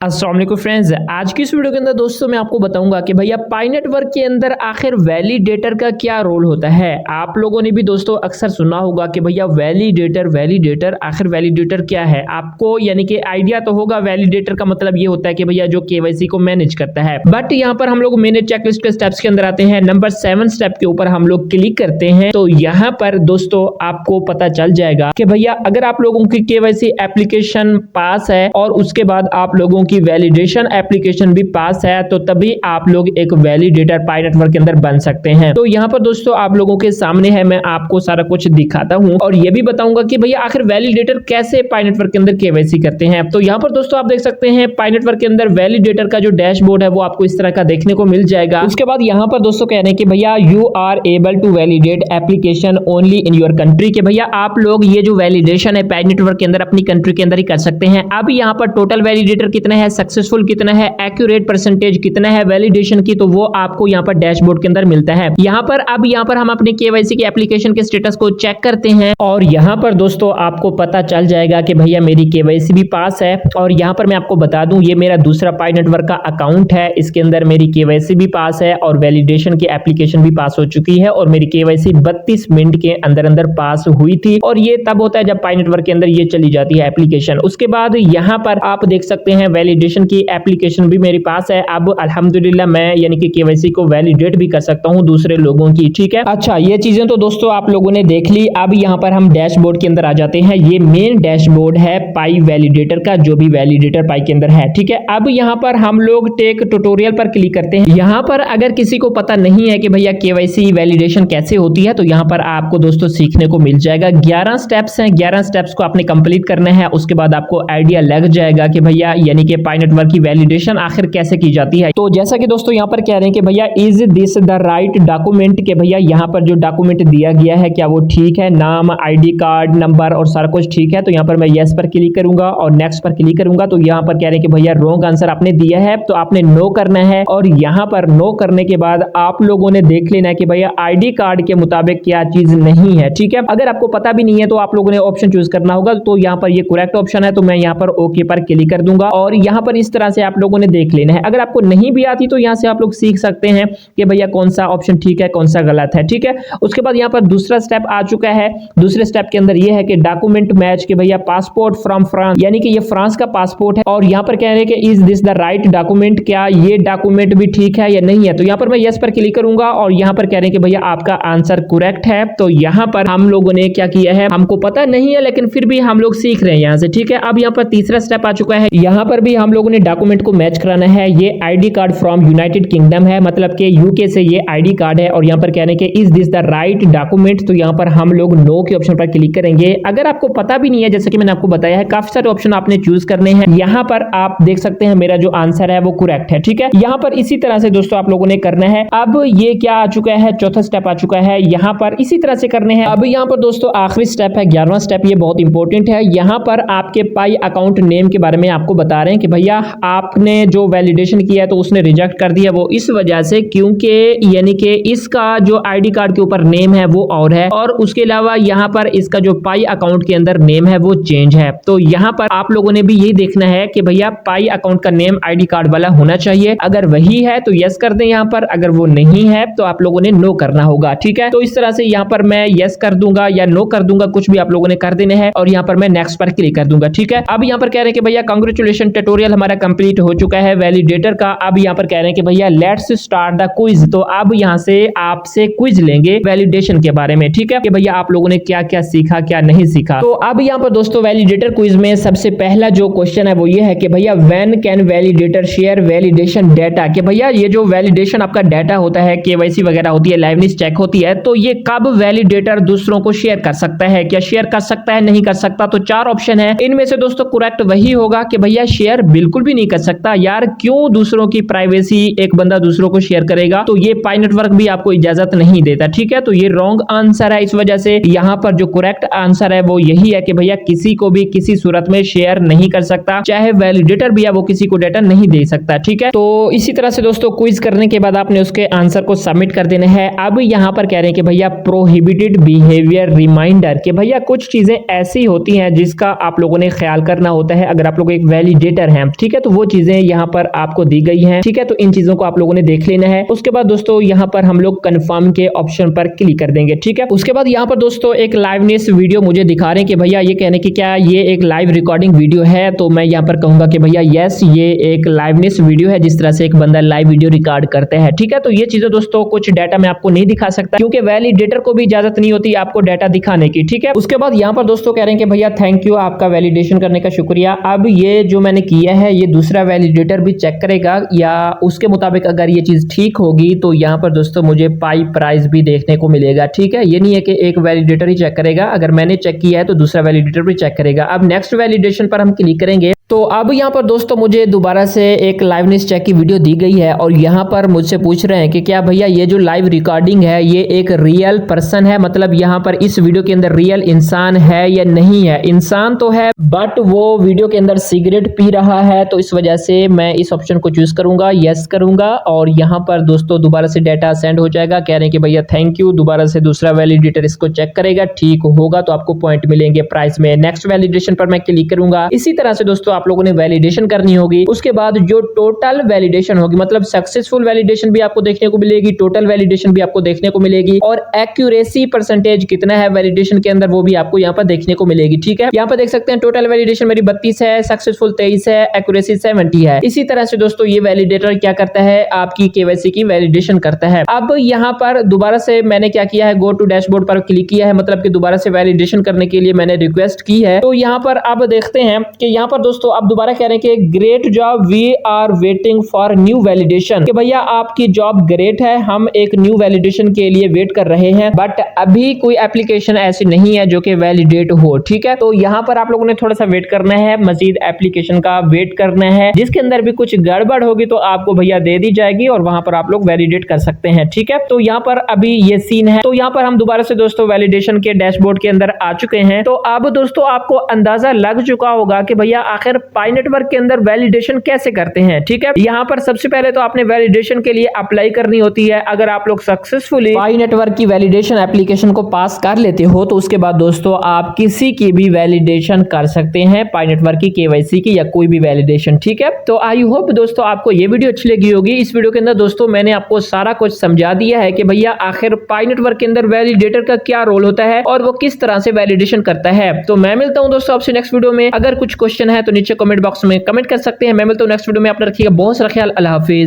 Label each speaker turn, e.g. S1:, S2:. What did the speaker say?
S1: अस्सलाम वालेकुम फ्रेंड्स, आज की इस वीडियो के अंदर दोस्तों मैं आपको बताऊंगा कि भैया पाई नेटवर्क के अंदर आखिर वैलिडेटर का क्या रोल होता है। आप लोगों ने भी दोस्तों अक्सर सुना होगा कि भैया वैलिडेटर आखिर वैलिडेटर क्या है। आपको यानी कि आइडिया तो होगा वैलिडेटर का मतलब ये होता है कि भैया जो केवाईसी को मैनेज करता है। बट यहाँ पर हम लोग मैनेज चेकलिस्ट के स्टेप्स के अंदर आते हैं। नंबर 7 स्टेप के ऊपर हम लोग क्लिक करते हैं तो यहाँ पर दोस्तों आपको पता चल जाएगा कि भैया अगर आप लोगों की केवाईसी एप्लीकेशन पास है और उसके बाद आप लोगों की वैलिडेशन एप्लीकेशन भी पास है तो तभी आप लोग एक वैलिडेटर पाई नेटवर्क के अंदर बन सकते हैं। तो यहाँ पर दोस्तों आप लोगों के सामने है, मैं आपको सारा कुछ दिखाता हूँ और ये भी बताऊंगा कि भैया आखिर वैलिडेटर कैसे पाई नेटवर्क के अंदर केवाईसी करते हैं। तो यहाँ पर दोस्तों आप देख सकते हैं पाई नेटवर्क के अंदर वैलिडेटर का जो डैशबोर्ड है वो आपको इस तरह का देखने को मिल जाएगा। उसके बाद यहाँ पर दोस्तों कह रहे हैं कि भैया you are able to validate application only in your country, के भैया आप लोग ये जो वैलिडेशन है पाई नेटवर्क के अंदर अपनी कंट्री के अंदर ही कर सकते हैं। अब यहाँ पर टोटल वैलिडेटर कितने हैं, सक्सेसफुल कितना है, एक्यूरेट परसेंटेज कितना है वैलिडेशन की, तो वो आपको यहाँ पर डैशबोर्ड के अंदर मिलता है। यहाँ पर हम अपने केवाईसी की एप्लीकेशन के स्टेटस को चेक करते हैं और यहाँ पर दोस्तों आपको पता चल जाएगा कि भैया मेरी केवाईसी भी पास है। और यहाँ पर मैं आपको बता दूं ये मेरा दूसरा पाई नेटवर्क का अकाउंट है, इसके अंदर मेरी केवाईसी भी पास है और वैलिडेशन की एप्लीकेशन भी पास हो चुकी है और मेरी केवाईसी 32 मिनट के अंदर अंदर पास हुई थी। और ये तब होता है जब पाई नेटवर्क के अंदर ये चली जाती है एप्लीकेशन। उसके बाद यहाँ पर आप देख सकते हैं वैलिडेशन की एप्लीकेशन भी मेरे पास है। अब अल्हम्दुलिल्लाह मैं यानी कि केवाईसी को वैलिडेट भी कर सकता हूं दूसरे लोगों की। ठीक है, अच्छा ये चीजें तो दोस्तों आप लोगों ने देख ली। अब यहाँ पर हम डैशबोर्ड के अंदर आ जाते हैं। ये मेन डैशबोर्ड है पाई वैलिडेटर का, जो भी वैलिडेटर पाई के अंदर है। ठीक है, अब यहाँ पर हम लोग टेक ट्यूटोरियल पर क्लिक करते हैं। यहाँ पर अगर किसी को पता नहीं है कि भैया केवाईसी वैलिडेशन कैसे होती है तो यहाँ पर आपको दोस्तों सीखने को मिल जाएगा। 11 स्टेप्स हैं, 11 स्टेप्स को आपने कंप्लीट करना है। उसके बाद आपको आइडिया लग जाएगा कि भैया यानी कि पाई नेटवर्क की वैलिडेशन आखिर कैसे की जाती है। तो जैसा कि दोस्तों यहाँ पर कह रहे हैं कि भैया is this the right document, के भैया यहाँ पर जो डॉक्यूमेंट दिया गया है क्या वो ठीक है, नाम, आईडी कार्ड नंबर और सारा कुछ ठीक है। तो यहाँ पर मैं यस पर क्लिक करूंगा और नेक्स्ट पर क्लिक करूंगा। तो यहाँ पर कह रहे हैं कि भैया रॉन्ग आंसर आपने दिया है तो आपने नो करना है। और यहाँ पर नो करने के बाद आप लोगों ने देख लेना है कि भैया आईडी कार्ड के मुताबिक क्या चीज नहीं है। ठीक है, अगर आपको पता भी नहीं है तो आप लोगों ने ऑप्शन चूज करना होगा। तो यहाँ पर ये करेक्ट ऑप्शन है तो मैं यहाँ पर ओके पर क्लिक कर दूंगा और यहाँ पर इस तरह से आप लोगों ने देख लेना है। अगर आपको नहीं भी आती तो यहाँ से आप लोग सीख सकते हैं कि भैया कौन सा ऑप्शन ठीक है कौन सा गलत है। ठीक है, उसके बाद यहाँ पर दूसरा स्टेप आ चुका है। दूसरे स्टेप के अंदर ये है कि डॉक्यूमेंट मैच, के भैया पासपोर्ट फ्रॉम फ्रांस, यानी कि ये फ्रांस का पासपोर्ट है। और यहाँ पर कह रहे हैं कि is this the right document, क्या ये डॉक्यूमेंट भी ठीक है या नहीं है। तो यहाँ पर मैं यस पर क्लिक करूंगा और यहाँ पर कह रहे हैं कि भैया आपका आंसर करेक्ट है। तो यहाँ पर हम लोगों ने क्या किया है, हमको पता नहीं है लेकिन फिर भी हम लोग सीख रहे हैं यहाँ से। ठीक है, अब यहाँ पर तीसरा स्टेप आ चुका है। यहाँ पर भी हम लोगों ने डॉक्यूमेंट को मैच कराना है। ये ID card from United kingdom है, मतलब कि यूके से ये आईडी कार्ड है। और यहाँ पर कहने के is this the right document, तो यहाँ पर हम लोग नो के ऑप्शन पर क्लिक करेंगे। अगर आपको पता भी नहीं है, जैसे कि मैंने आपको बताया है, काफी सारे ऑप्शन आपने चूज करने हैं। यहाँ पर आप देख सकते हैं मेरा जो आंसर है वो करेक्ट है। ठीक है, यहाँ पर इसी तरह से दोस्तों आप लोगों ने करना है। अब ये क्या आ चुका है, चौथा स्टेप आ चुका है, यहाँ पर इसी तरह से करने हैं। अब यहाँ पर दोस्तों आखिरी स्टेप है, 11वां स्टेप, ये बहुत इंपॉर्टेंट है। यहाँ पर आपके पाई अकाउंट नेम के बारे में आपको बता रहे हैं कि भैया आपने जो वैलिडेशन किया है तो उसने रिजेक्ट कर दिया, वो इस वजह से क्योंकि यानी कि इसका जो आईडी कार्ड के ऊपर नेम है वो और है, और उसके अलावा यहाँ पर इसका जो पाई अकाउंट के अंदर नेम है वो चेंज है। तो यहाँ पर आप लोगों ने भी यही देखना है कि भैया पाई अकाउंट का नेम आईडी कार्ड वाला होना चाहिए। अगर वही है तो यस कर दें यहाँ पर, अगर वो नहीं है तो आप लोगों ने नो करना होगा। ठीक है, तो इस तरह से यहाँ पर मैं यस कर दूंगा या नो कर दूंगा, कुछ भी आप लोगों ने कर देने हैं और यहाँ पर मैं नेक्स्ट पर क्लिक कर दूंगा। ठीक है, अब यहाँ पर कह रहे हैं कि भैया कांग्रेचुलेशन, ट्यूटोरियल हमारा कंप्लीट हो चुका है वैलिडेटर का। अब यहाँ पर कह रहे हैं कि भैया लेट्स स्टार्ट द क्विज, तो अब यहाँ से आपसे क्विज लेंगे वैलिडेशन के बारे में। ठीक है, कि भैया आप लोगों ने क्या क्या सीखा क्या नहीं सीखा। तो अब यहाँ पर दोस्तों वैलिडेटर क्विज में सबसे पहला जो क्वेश्चन है वो ये है कि भैया when can validator share validation data, कि भैया ये जो वैलिडेशन आपका डाटा होता है, केवाईसी वगैरह होती है, लाइवनेस चेक होती है, तो ये कब वैलिडेटर दूसरों को शेयर कर सकता है, क्या शेयर कर सकता है, नहीं कर सकता। तो 4 ऑप्शन है, इनमें से दोस्तों करेक्ट वही होगा कि भैया शेयर बिल्कुल भी नहीं कर सकता। यार क्यों दूसरों की प्राइवेसी एक बंदा दूसरों को शेयर करेगा, तो ये पाई नेटवर्क भी आपको इजाजत नहीं देता। ठीक है, तो ये रॉन्ग आंसर है। इस वजह से यहाँ पर जो करेक्ट आंसर है वो यही है कि भैया किसी को भी किसी सूरत में शेयर नहीं कर सकता, चाहे वैलिडेटर भी है वो किसी को डाटा नहीं दे सकता। ठीक है, तो इसी तरह से दोस्तों क्विज करने के बाद आपने उसके आंसर को सबमिट कर देना है। अब यहाँ पर कह रहे हैं कि भैया प्रोहिबिटेड बिहेवियर रिमाइंडर, के भैया कुछ चीजें ऐसी होती हैं जिसका आप लोगों ने ख्याल करना होता है। अगर आप लोग एक वैलिडेटर चेकर हैं, ठीक है। तो वो चीजें यहाँ पर आपको दी गई हैं, ठीक है। तो इन चीजों को आप लोगों ने देख लेना है। उसके बाद दोस्तों यहाँ पर हम लोग कंफर्म के ऑप्शन पर क्लिक कर देंगे, ठीक है। उसके बाद यहाँ पर दोस्तों एक लाइवनेस वीडियो मुझे दिखा रहे हैं कि भैया ये कहने की क्या ये एक लाइव रिकॉर्डिंग वीडियो है, तो मैं यहाँ पर कहूंगा कि भैया यस ये एक लाइवनेस वीडियो है, जिस तरह से एक बंदा लाइव वीडियो रिकॉर्ड करता है, ठीक है। तो ये चीजें दोस्तों कुछ डाटा मैं आपको नहीं दिखा सकता क्योंकि वैलिडेटर को भी इजाजत नहीं होती आपको डाटा दिखाने की, ठीक है। उसके बाद यहाँ पर दोस्तों कह रहे हैं कि भैया थैंक यू, आपका वैलिडेशन करने का शुक्रिया। अब ये जो मैंने किया है ये दूसरा वैलिडेटर भी चेक करेगा या उसके मुताबिक अगर ये चीज ठीक होगी तो यहाँ पर दोस्तों मुझे पाई प्राइस भी देखने को मिलेगा, ठीक है। ये नहीं है कि एक वैलिडेटर ही चेक करेगा, अगर मैंने चेक किया है तो दूसरा वैलिडेटर भी चेक करेगा। अब नेक्स्ट वैलिडेशन पर हम क्लिक करेंगे तो अब यहाँ पर दोस्तों मुझे दोबारा से एक लाइवनेस चेक की वीडियो दी गई है और यहाँ पर मुझसे पूछ रहे हैं कि क्या भैया ये जो लाइव रिकॉर्डिंग है ये एक रियल पर्सन है, मतलब यहाँ पर इस वीडियो के अंदर रियल इंसान है या नहीं है। इंसान तो है बट वो वीडियो के अंदर सिगरेट पी रहा है, तो इस वजह से मैं इस ऑप्शन को चूज करूंगा, यस करूंगा। और यहाँ पर दोस्तों दोबारा से डाटा सेंड हो जाएगा, कह रहे हैं कि भैया थैंक यू, दोबारा से दूसरा वैलिडेटर इसको चेक करेगा, ठीक होगा तो आपको पॉइंट मिलेंगे प्राइस में। नेक्स्ट वैलिडेशन पर मैं क्लिक करूंगा। इसी तरह से दोस्तों आप लोगों ने वैलिडेशन करनी होगी। उसके बाद जो टोटल वैलिडेशन होगी, मतलब सक्सेसफुल वैलिडेशन भी आपको देखने को मिलेगी, टोटल वैलिडेशन भी आपको देखने को मिलेगी और एक्यूरेसी परसेंटेज कितना है वैलिडेशन के अंदर वो भी आपको यहाँ पर देखने को मिलेगी, ठीक है। यहाँ पर देख सकते हैं टोटल वैलिडेशन मेरी 32 है, सक्सेसफुल 23 है, एक्यूरेसी 70 है। इसी तरह से दोस्तों ये वैलिडेटर क्या करता है, आपकी केवाईसी की वैलिडेशन करता है। अब यहाँ पर दोबारा से मैंने क्या किया है, गो टू डैशबोर्ड पर क्लिक किया है, मतलब कि दोबारा से वैलिडेशन करने के लिए मैंने रिक्वेस्ट की है। तो यहाँ पर अब देखते हैं कि यहाँ पर दोस्तों अब दोबारा कह रहे हैं कि great job, we are waiting for new validation, कि भैया आपकी जॉब ग्रेट है, हम एक न्यू वैलिडेशन के लिए वेट कर रहे हैं, बट अभी कोई एप्लीकेशन ऐसी नहीं है जो कि वैलिडेट हो, ठीक है। तो यहाँ पर आप लोगों ने थोड़ा सा वेट करना है, मजीद एप्लीकेशन का वेट करना है, जिसके अंदर भी कुछ गड़बड़ होगी तो आपको भैया दे दी जाएगी और वहां पर आप लोग वैलिडेट कर सकते हैं, ठीक है। तो यहाँ पर अभी ये सीन है। तो यहाँ पर हम दोबारा से दोस्तों वैलिडेशन के डैशबोर्ड के अंदर आ चुके हैं। तो अब दोस्तों आपको अंदाजा लग चुका होगा कि भैया आखिर पाई नेटवर्क के अंदर वैलिडेशन कैसे करते हैं, ठीक है। यहाँ पर सबसे पहले तो आपने वैलिडेशन के लिए अप्लाई करनी होती है। अगर आप लोग सक्सेसफुली पाई नेटवर्क की वैलिडेशन एप्लीकेशन को पास कर लेते हो तो उसके बाद दोस्तों आप किसी की भी वैलिडेशन कर सकते हैं, पाई नेटवर्क की, केवाईसी की या कोई भी वैलिडेशन, ठीक है। तो आई होप दोस्तों आपको ये वीडियो अच्छी लगी होगी। इस वीडियो के अंदर दोस्तों मैंने आपको सारा कुछ समझा दिया है कि भैया आखिर पाई नेटवर्क के अंदर वैलिडेटर का क्या रोल होता है और वो किस तरह से वैलिडेशन करता है। तो मैं मिलता हूं दोस्तों आपसे नेक्स्ट वीडियो में। अगर कुछ क्वेश्चन है तो नीचे कमेंट बॉक्स में कमेंट कर सकते हैं। मैं मिलता हूं नेक्स्ट वीडियो में। अपना रखिएगा बहुत सारा ख्याल। अल्लाह हाफिज।